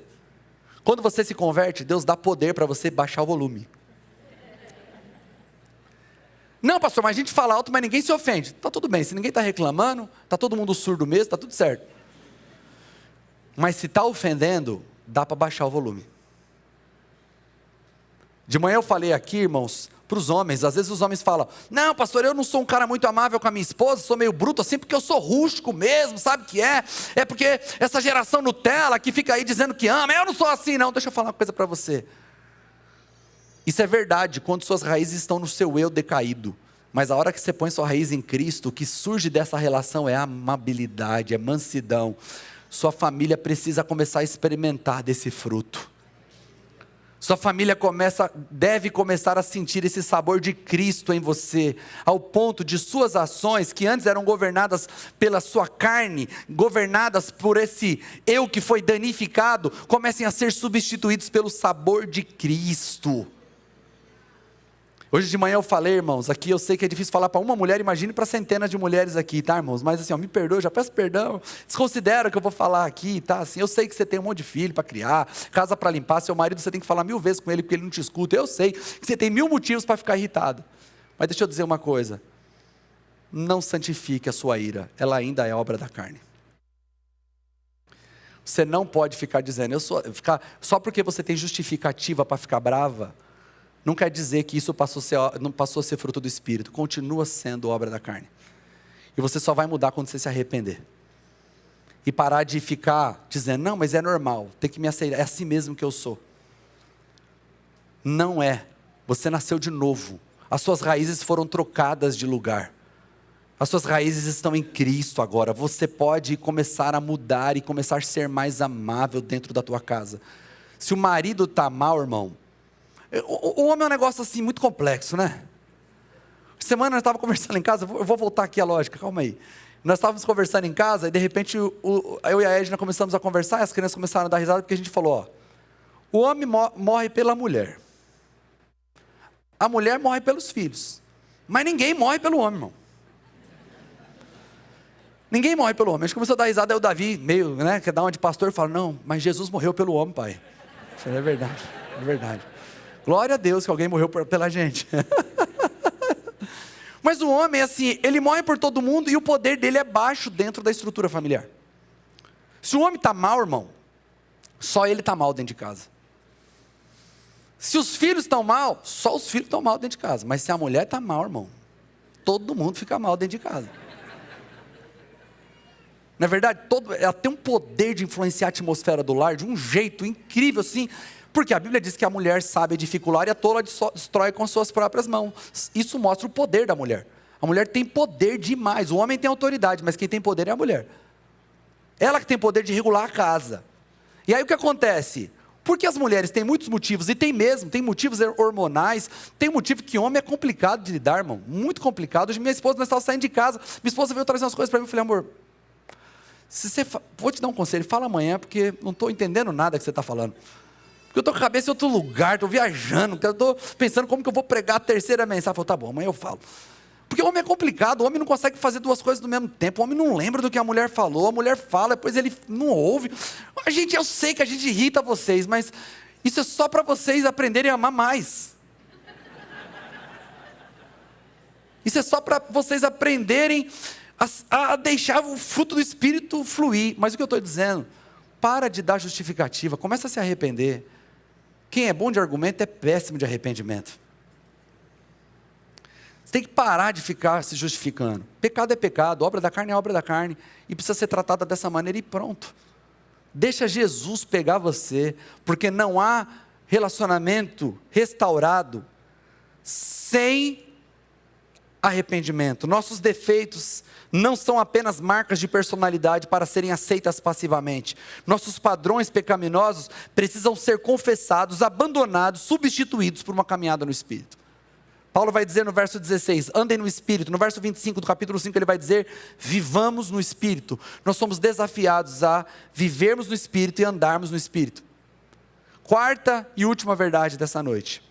Quando você se converte, Deus dá poder para você baixar o volume. Não, pastor, mas a gente fala alto, mas ninguém se ofende. Está tudo bem, se ninguém está reclamando, está todo mundo surdo mesmo, está tudo certo. Mas se está ofendendo, dá para baixar o volume. De manhã eu falei aqui, irmãos, para os homens, às vezes os homens falam, não, pastor, eu não sou um cara muito amável com a minha esposa, sou meio bruto assim, porque eu sou rústico mesmo, sabe o que é? É porque essa geração Nutella que fica aí dizendo que ama, eu não sou assim não. Deixa eu falar uma coisa para você. Isso é verdade, quando suas raízes estão no seu eu decaído. Mas a hora que você põe sua raiz em Cristo, o que surge dessa relação é amabilidade, é mansidão. Sua família precisa começar a experimentar desse fruto. Sua família deve começar a sentir esse sabor de Cristo em você, ao ponto de suas ações, que antes eram governadas pela sua carne, governadas por esse eu que foi danificado, comecem a ser substituídos pelo sabor de Cristo. Hoje de manhã eu falei, irmãos, aqui eu sei que é difícil falar para uma mulher, imagine para centenas de mulheres aqui, tá, irmãos? Mas assim, me perdoa, já peço perdão, desconsidera o que eu vou falar aqui, tá? Assim, eu sei que você tem um monte de filho para criar, casa para limpar, seu marido você tem que falar 1000 vezes com ele porque ele não te escuta, eu sei que você tem 1000 motivos para ficar irritado. Mas deixa eu dizer uma coisa, não santifique a sua ira, ela ainda é obra da carne. Você não pode ficar dizendo, só porque você tem justificativa para ficar brava, não quer dizer que isso não passou a ser fruto do Espírito. Continua sendo obra da carne. E você só vai mudar quando você se arrepender. E parar de ficar dizendo, não, mas é normal, tem que me aceitar, é assim mesmo que eu sou. Não é. Você nasceu de novo. As suas raízes foram trocadas de lugar. As suas raízes estão em Cristo agora. Você pode começar a mudar e começar a ser mais amável dentro da tua casa. Se o marido está mal, irmão, o homem é um negócio assim muito complexo, né? Semana nós estávamos conversando em casa, eu vou voltar aqui a lógica, calma aí. Nós estávamos conversando em casa e de repente eu e a Edna começamos a conversar e as crianças começaram a dar risada porque a gente falou, o homem morre pela mulher. A mulher morre pelos filhos. Mas ninguém morre pelo homem, irmão. Ninguém morre pelo homem. A gente começou a dar risada, aí o Davi, meio, né, que é da onde pastor, fala, não, mas Jesus morreu pelo homem, pai. Eu falei, é verdade, é verdade. Glória a Deus que alguém morreu pela gente. Mas o homem, assim, ele morre por todo mundo e o poder dele é baixo dentro da estrutura familiar. Se o homem está mal, irmão, só ele está mal dentro de casa. Se os filhos estão mal, só os filhos estão mal dentro de casa. Mas se a mulher está mal, irmão, todo mundo fica mal dentro de casa. Na verdade, ela tem um poder de influenciar a atmosfera do lar de um jeito incrível, assim. Porque a Bíblia diz que a mulher sabe edificar e a tola destrói com suas próprias mãos. Isso mostra o poder da mulher. A mulher tem poder demais. O homem tem autoridade, mas quem tem poder é a mulher. Ela que tem poder de regular a casa. E aí o que acontece? Porque as mulheres têm muitos motivos, e tem mesmo, tem motivos hormonais, tem motivo que homem é complicado de lidar, irmão. Muito complicado. Hoje minha esposa, nós estávamos saindo de casa, minha esposa veio trazer umas coisas para mim, eu falei, amor, vou te dar um conselho, fala amanhã, porque não estou entendendo nada que você está falando. Porque eu estou com a cabeça em outro lugar, estou viajando, eu estou pensando como que eu vou pregar a terceira mensagem. Ela falou, tá bom, amanhã eu falo. Porque o homem é complicado, o homem não consegue fazer duas coisas no mesmo tempo, o homem não lembra do que a mulher falou, a mulher fala, depois ele não ouve. Eu sei que a gente irrita vocês, mas isso é só para vocês aprenderem a amar mais. Isso é só para vocês aprenderem a deixar o fruto do Espírito fluir. Mas o que eu estou dizendo, para de dar justificativa, começa a se arrepender. Quem é bom de argumento é péssimo de arrependimento. Você tem que parar de ficar se justificando. Pecado é pecado, obra da carne é obra da carne, e precisa ser tratada dessa maneira e pronto. Deixa Jesus pegar você, porque não há relacionamento restaurado sem arrependimento. Nossos defeitos não são apenas marcas de personalidade para serem aceitas passivamente. Nossos padrões pecaminosos precisam ser confessados, abandonados, substituídos por uma caminhada no Espírito. Paulo vai dizer no verso 16, andem no Espírito. No verso 25 do capítulo 5 ele vai dizer, vivamos no Espírito. Nós somos desafiados a vivermos no Espírito e andarmos no Espírito. Quarta e última verdade dessa noite.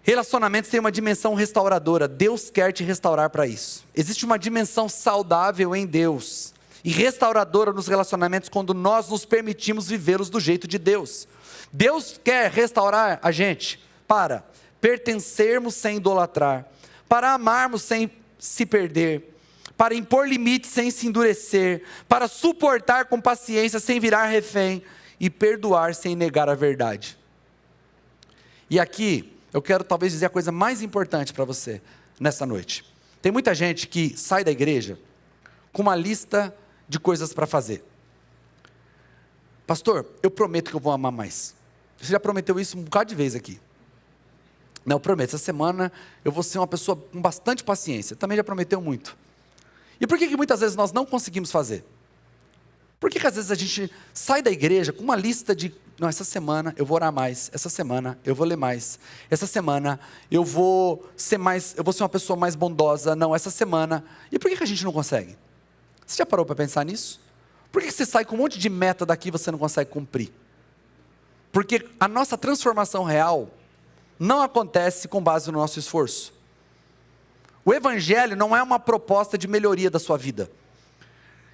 Relacionamentos têm uma dimensão restauradora. Deus quer te restaurar para isso. Existe uma dimensão saudável em Deus e restauradora nos relacionamentos quando nós nos permitimos vivê-los do jeito de Deus. Deus quer restaurar a gente para pertencermos sem idolatrar, para amarmos sem se perder, para impor limites sem se endurecer, para suportar com paciência sem virar refém e perdoar sem negar a verdade. E aqui eu quero talvez dizer a coisa mais importante para você nessa noite. Tem muita gente que sai da igreja com uma lista de coisas para fazer. Pastor, eu prometo que eu vou amar mais. Você já prometeu isso um bocado de vezes aqui. Não, eu prometo, essa semana eu vou ser uma pessoa com bastante paciência. Também já prometeu muito. E por que muitas vezes nós não conseguimos fazer? Por que às vezes a gente sai da igreja com uma lista de, não, essa semana eu vou orar mais, essa semana eu vou ler mais, essa semana eu vou ser uma pessoa mais bondosa, não, essa semana. E por que a gente não consegue? Você já parou para pensar nisso? Por que você sai com um monte de meta daqui e você não consegue cumprir? Porque a nossa transformação real não acontece com base no nosso esforço. O evangelho não é uma proposta de melhoria da sua vida.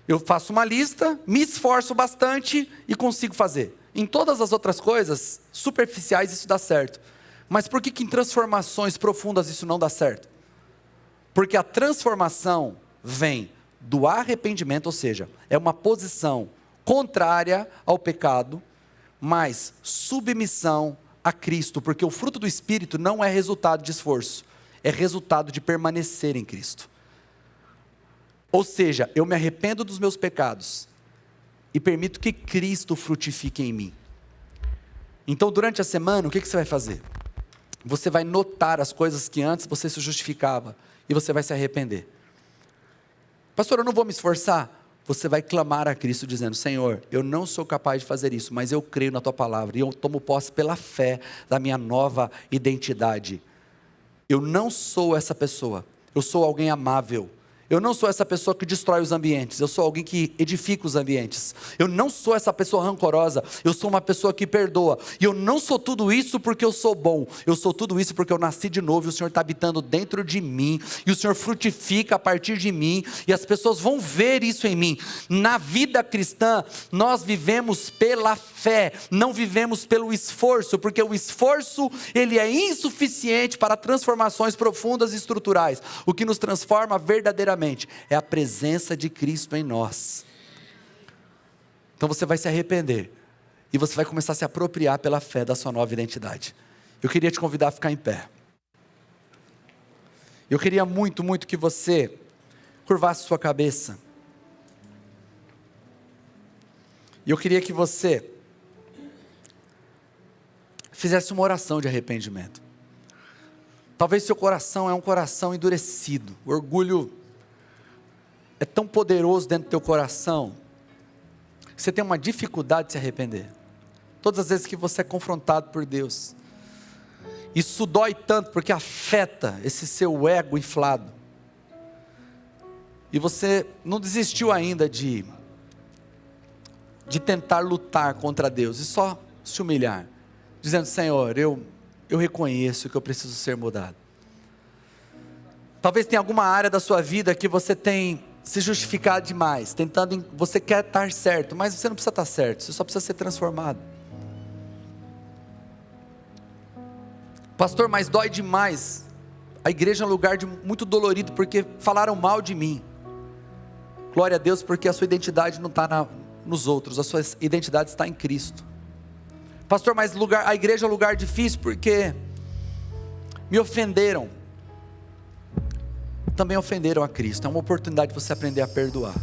Eu faço uma lista, me esforço bastante e consigo fazer. Em todas as outras coisas superficiais isso dá certo. Mas por que em transformações profundas isso não dá certo? Porque a transformação vem do arrependimento, ou seja, é uma posição contrária ao pecado, mas submissão a Cristo, porque o fruto do Espírito não é resultado de esforço, é resultado de permanecer em Cristo. Ou seja, eu me arrependo dos meus pecados e permito que Cristo frutifique em mim. Então, durante a semana, o que você vai fazer? Você vai notar as coisas que antes você se justificava e você vai se arrepender. Pastor, eu não vou me esforçar. Você vai clamar a Cristo dizendo, Senhor, eu não sou capaz de fazer isso, mas eu creio na Tua palavra e eu tomo posse pela fé da minha nova identidade. Eu não sou essa pessoa, eu sou alguém amável. Eu não sou essa pessoa que destrói os ambientes, eu sou alguém que edifica os ambientes. Eu não sou essa pessoa rancorosa, eu sou uma pessoa que perdoa. E eu não sou tudo isso porque eu sou bom, eu sou tudo isso porque eu nasci de novo e o Senhor está habitando dentro de mim. E o Senhor frutifica a partir de mim e as pessoas vão ver isso em mim. Na vida cristã, nós vivemos pela fé, não vivemos pelo esforço, porque o esforço ele é insuficiente para transformações profundas e estruturais. O que nos transforma verdadeiramente é a presença de Cristo em nós. Então você vai se arrepender e você vai começar a se apropriar pela fé da sua nova identidade. Eu queria te convidar a ficar em pé. Eu queria muito, muito que você curvasse sua cabeça. E eu queria que você fizesse uma oração de arrependimento. Talvez seu coração é um coração endurecido, o orgulho é tão poderoso dentro do teu coração, que você tem uma dificuldade de se arrepender. Todas as vezes que você é confrontado por Deus, isso dói tanto, porque afeta esse seu ego inflado. E você não desistiu ainda de tentar lutar contra Deus, e só se humilhar, dizendo, Senhor, eu reconheço que eu preciso ser mudado. Talvez tenha alguma área da sua vida que você tem se justificar demais, você quer estar certo, mas você não precisa estar certo, você só precisa ser transformado. Pastor, mas dói demais, a igreja é um lugar muito dolorido, porque falaram mal de mim. Glória a Deus, porque a sua identidade não está nos outros, a sua identidade está em Cristo. Pastor, mas a igreja é um lugar difícil, porque me ofenderam. Também ofenderam a Cristo. É uma oportunidade de você aprender a perdoar.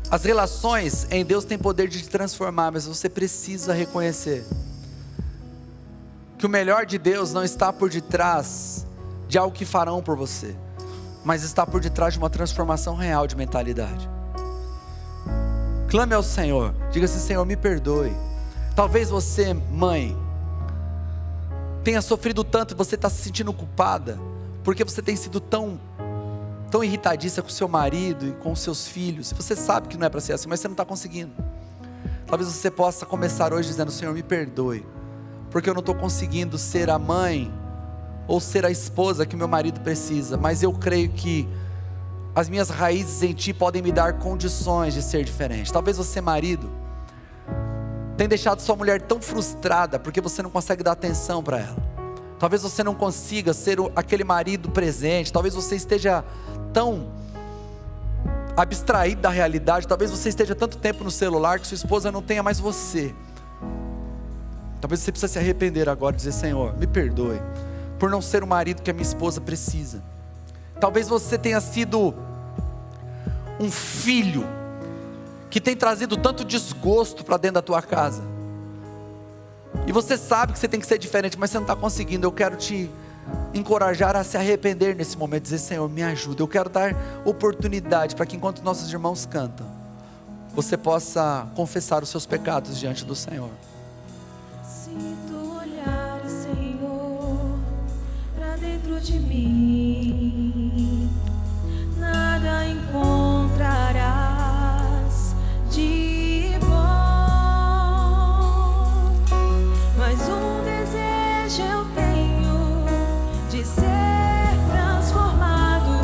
As relações em Deus têm poder de te transformar, mas você precisa reconhecer que o melhor de Deus não está por detrás de algo que farão por você, mas está por detrás de uma transformação real de mentalidade. Clame ao Senhor, diga assim, Senhor, me perdoe. Talvez você, mãe, tenha sofrido tanto, você está se sentindo culpada, porque você tem sido tão irritadiça com seu marido e com seus filhos. Você sabe que não é para ser assim, mas você não está conseguindo. Talvez você possa começar hoje dizendo: Senhor, me perdoe, porque eu não estou conseguindo ser a mãe ou ser a esposa que meu marido precisa, mas eu creio que as minhas raízes em Ti podem me dar condições de ser diferente. Talvez você, marido, tenha deixado sua mulher tão frustrada porque você não consegue dar atenção para ela. Talvez você não consiga ser aquele marido presente. Talvez você esteja tão abstraído da realidade. Talvez você esteja tanto tempo no celular que sua esposa não tenha mais você. Talvez você precise se arrepender agora e dizer: Senhor, me perdoe por não ser o marido que a minha esposa precisa. Talvez você tenha sido um filho que tem trazido tanto desgosto para dentro da tua casa, e você sabe que você tem que ser diferente, mas você não está conseguindo. Eu quero te encorajar a se arrepender nesse momento, dizer: Senhor, me ajuda. Eu quero dar oportunidade para que, enquanto nossos irmãos cantam, você possa confessar os seus pecados diante do Senhor. Se tu olhares, Senhor, para dentro de mim, nada encontrarás de bom, mas um desejo eu tenho de ser transformado.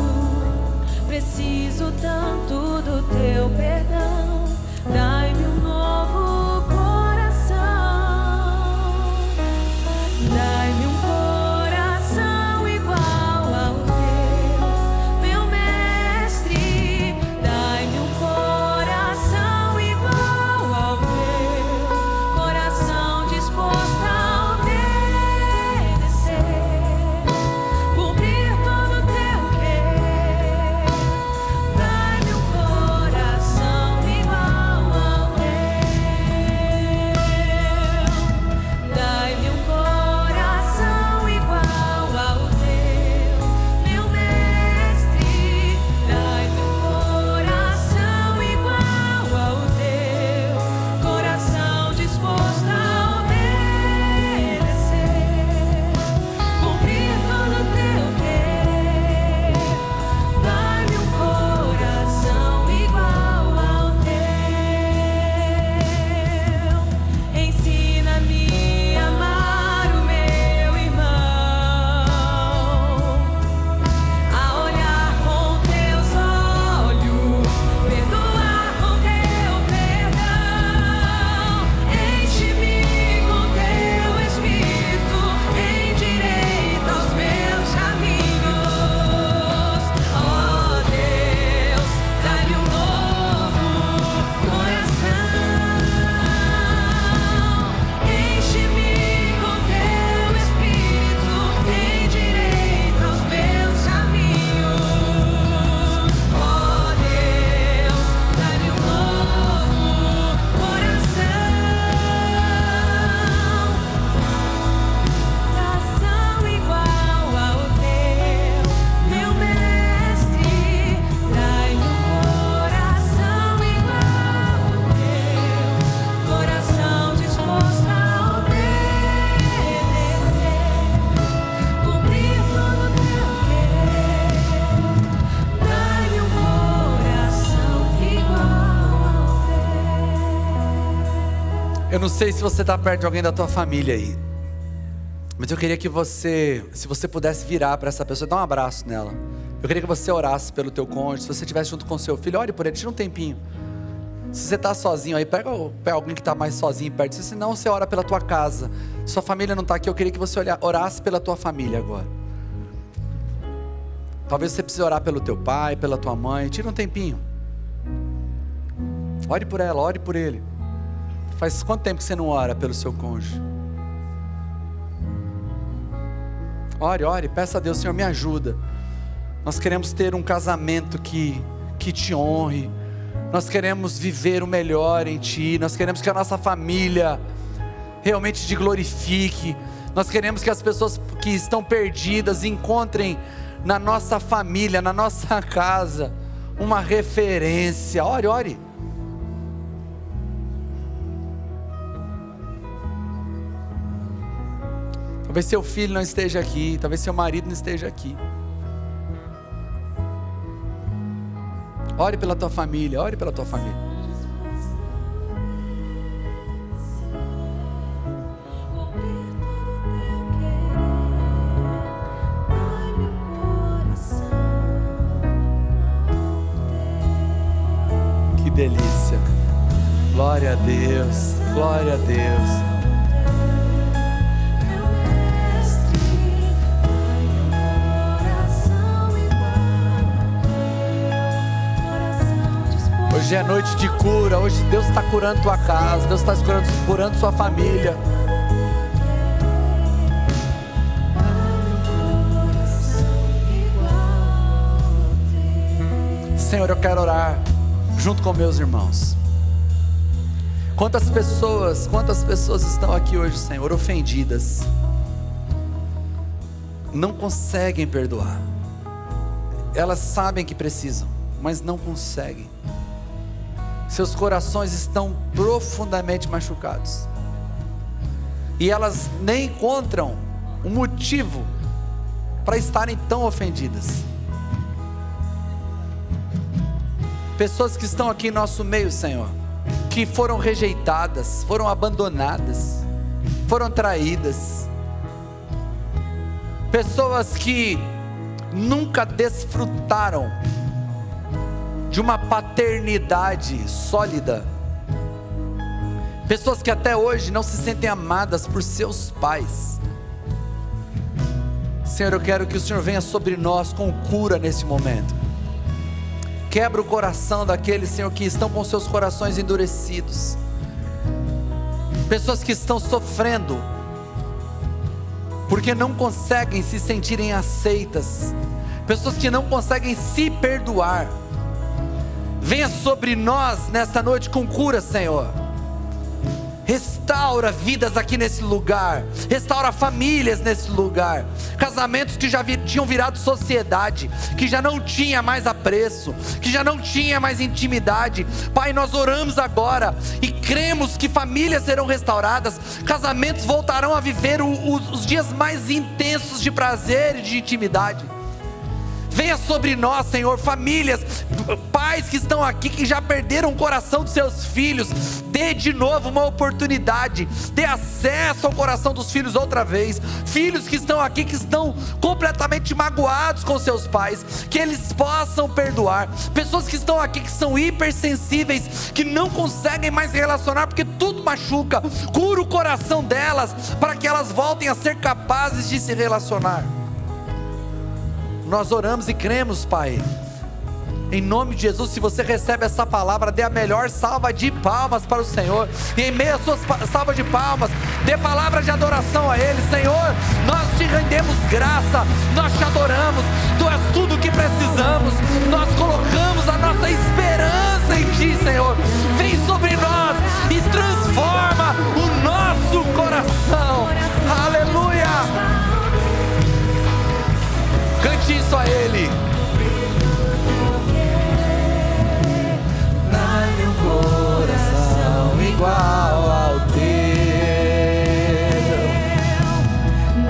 Preciso tanto do teu perdão. Dai-me um novo coração, dai-me um coração igual ao teu, meu mestre. Dai-me um coração igual ao teu, coração disposto a obedecer, cumprir todo o teu querer. Dai-me um coração igual ao teu, dai-me um coração igual ao teu, meu mestre. Dai-me um coração igual ao teu, coração disposto a obedecer, cumprir todo o teu querer. Dai-me um coração igual ao teu. Ensina-me a amar o meu irmão, a olhar com teus olhos, perdoar com teu perdão. Enche-me com teu Espírito, endireita os meus caminhos. Ó Deus, dá-me um novo coração. Enche-me com teu Espírito, endireita os meus caminhos. Ó Deus, dá-me um novo coração. Coração igual ao teu, meu mestre. Dai-me um coração igual ao teu, coração disposto a obedecer, cumprir todo o teu querer. Dai-me um coração igual ao teu. Eu não sei se você está perto de alguém da tua família aí, mas eu queria que você, se você pudesse virar para essa pessoa, dar um abraço nela. Eu queria que você orasse pelo teu cônjuge. Se você estivesse junto com seu filho, ore por ele, tira um tempinho. Se você está sozinho aí, pega alguém que está mais sozinho perto de você. Se não, você ora pela tua casa. Se sua família não está aqui, eu queria que você orasse pela tua família agora. Talvez você precise orar pelo teu pai, pela tua mãe. Tira um tempinho. Ore por ela, ore por ele. Faz quanto tempo que você não ora pelo seu cônjuge? Ore, ore, peça a Deus: Senhor, me ajuda. Nós queremos ter um casamento que te honre. Nós queremos viver o melhor em Ti. Nós queremos que a nossa família realmente Te glorifique. Nós queremos que as pessoas que estão perdidas encontrem na nossa família, na nossa casa, uma referência. Ore, ore. Talvez seu filho não esteja aqui, talvez seu marido não esteja aqui. Ore pela tua família, ore pela tua família. delícia. Glória a Deus, glória a Deus. Hoje é noite de cura. Hoje Deus está curando tua casa. Deus está curando sua família. Senhor, eu quero orar junto com meus irmãos. Quantas pessoas estão aqui hoje, Senhor, ofendidas, não conseguem perdoar. Elas sabem que precisam, mas não conseguem. Seus corações estão profundamente machucados, e elas nem encontram um motivo para estarem tão ofendidas. Pessoas que estão aqui em nosso meio, Senhor, que foram rejeitadas, foram abandonadas, foram traídas. Pessoas que nunca desfrutaram de uma paternidade sólida. Pessoas que até hoje não se sentem amadas por seus pais. Senhor, eu quero que o Senhor venha sobre nós com cura nesse momento. Quebra o coração daqueles, Senhor, que estão com seus corações endurecidos. Pessoas que estão sofrendo porque não conseguem se sentirem aceitas. Pessoas que não conseguem se perdoar. Venha sobre nós nesta noite com cura, Senhor. Restaura vidas aqui nesse lugar. Restaura famílias nesse lugar. Casamentos que já tinham virado sociedade, que já não tinha mais apreço, que já não tinha mais intimidade. Pai, nós oramos agora e cremos que famílias serão restauradas. Casamentos voltarão a viver os dias mais intensos de prazer e de intimidade. Venha sobre nós, Senhor, famílias, pais que estão aqui, que já perderam o coração dos seus filhos. Dê de novo uma oportunidade, dê acesso ao coração dos filhos outra vez. Filhos que estão aqui, que estão completamente magoados com seus pais, que eles possam perdoar. Pessoas que estão aqui, que são hipersensíveis, que não conseguem mais se relacionar porque tudo machuca. Cura o coração delas, para que elas voltem a ser capazes de se relacionar. Nós oramos e cremos, Pai, em nome de Jesus. Se você recebe essa palavra, dê a melhor salva de palmas para o Senhor. E em meio às suas salvas de palmas, dê palavras de adoração a Ele. Senhor, nós te rendemos graça, nós te adoramos. Tu és tudo o que precisamos. Nós colocamos a nossa esperança em Ti, Senhor. Vem sobre nós e transforma o nosso coração. Aleluia. Cante isso a Ele. Dá-me um coração igual ao teu.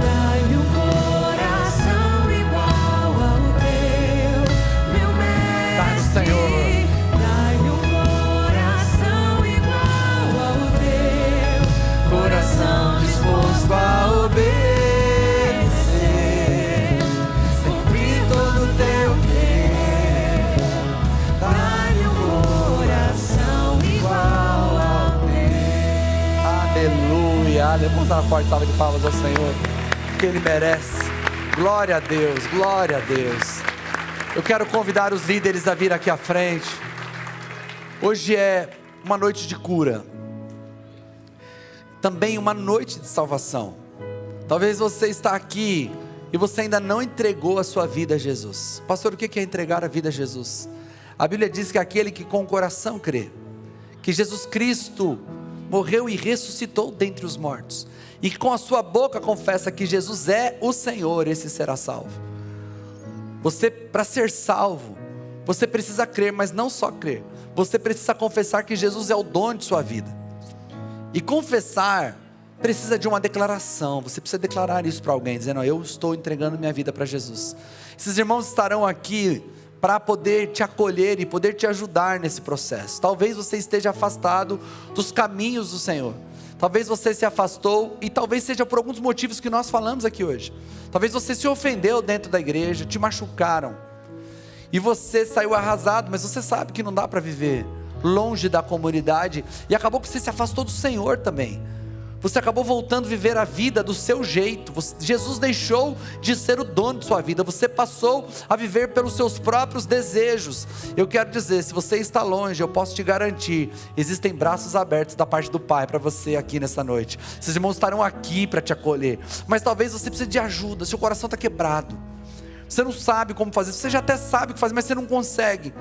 Dá-me um coração igual ao teu, meu mestre. Dá-nos, Senhor. Dá-me um coração igual ao teu, Coração disposto a obedecer. Aleluia, vamos dar uma forte salva de palmas ao Senhor, que Ele merece. Glória a Deus, glória a Deus. Eu quero convidar os líderes a vir aqui à frente. Hoje é uma noite de cura, também uma noite de salvação. Talvez você está aqui e você ainda não entregou a sua vida a Jesus. Pastor, o que é entregar a vida a Jesus? A Bíblia diz que aquele que com o coração crê que Jesus Cristo morreu e ressuscitou dentre os mortos, e com a sua boca confessa que Jesus é o Senhor, esse será salvo. Você, para ser salvo, você precisa crer, mas não só crer, você precisa confessar que Jesus é o dono de sua vida. E confessar precisa de uma declaração. Você precisa declarar isso para alguém, dizendo: eu estou entregando minha vida para Jesus. Esses irmãos estarão aqui para poder te acolher e poder te ajudar nesse processo. Talvez você esteja afastado dos caminhos do Senhor. Talvez você se afastou, e talvez seja por alguns motivos que nós falamos aqui hoje. Talvez você se ofendeu dentro da igreja, te machucaram, e você saiu arrasado, mas você sabe que não dá para viver longe da comunidade, e acabou que você se afastou do Senhor também. Você acabou voltando a viver a vida do seu jeito. Jesus deixou de ser o dono de sua vida. Você passou a viver pelos seus próprios desejos. Eu quero dizer, se você está longe, eu posso te garantir, existem braços abertos da parte do Pai para você aqui nessa noite. Esses irmãos estarão aqui para te acolher. Mas talvez você precise de ajuda, seu coração está quebrado. Você não sabe como fazer, você já até sabe o que fazer, mas você não consegue.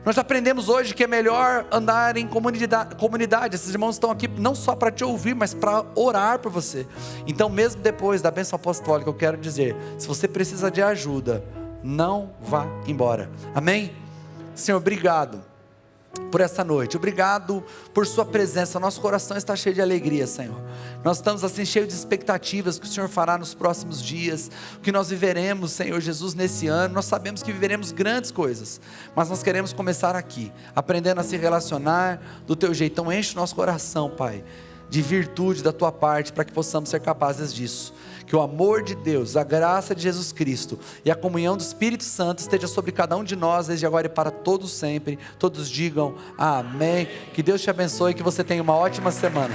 Nós aprendemos hoje que é melhor andar em comunidade. Esses irmãos estão aqui não só para te ouvir, mas para orar por você. Então, mesmo depois da bênção apostólica, eu quero dizer, se você precisa de ajuda, não vá embora. Amém? Senhor, obrigado por essa noite, obrigado por sua presença. Nosso coração está cheio de alegria, Senhor. Nós estamos assim cheios de expectativas que o Senhor fará nos próximos dias, o que nós viveremos, Senhor Jesus, nesse ano. Nós sabemos que viveremos grandes coisas, mas nós queremos começar aqui, aprendendo a se relacionar do teu jeito. Então enche o nosso coração, Pai, de virtude da tua parte, para que possamos ser capazes disso. Que o amor de Deus, a graça de Jesus Cristo e a comunhão do Espírito Santo esteja sobre cada um de nós, desde agora e para todos sempre. Todos digam amém. Que Deus te abençoe e que você tenha uma ótima semana.